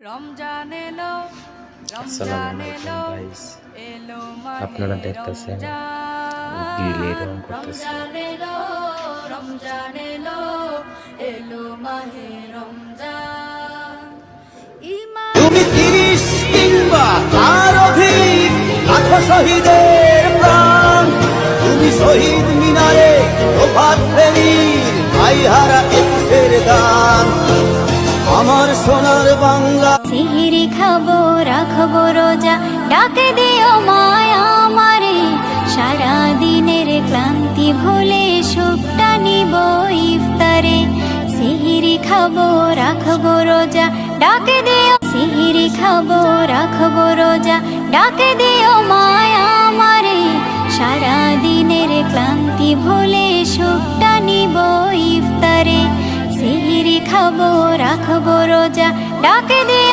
রমজান এলো, রমজান আসসালামু এলো, আলাইকুম গাইস, এলো মাহে আপনারা দেখতেছেন রমজান। গ্রিলে রং করতেছে। রমজান এলো, রমজান এলো, এলো মাহে রমজান। তুমি 30 কিংবা তার অধিক লাখো শহীদের প্রাণ, তুমি শহীদ মিনারে প্রভাত ফেরির ভাইহারা একুশের গান। আমার সোনার বাংলা সিহিরি খাবো রাখবো রোজা, ডাকে দিও মায়া আমারে, সারা দিনের ক্লান্তি ভুলে সুখটা নিব ইফতারে। সিহিরি খাবো রাখবো রোজা, ডাকে দিও, সিহিরি খাবো রাখবো রোজা, ডাকে দিও মায়া আমারে, সারা দিনের ক্লান্তি ভুলে সুখটা নিব ইফতারে। সিহিরি খাবো রাখবো রোজা, ডাকে দিও।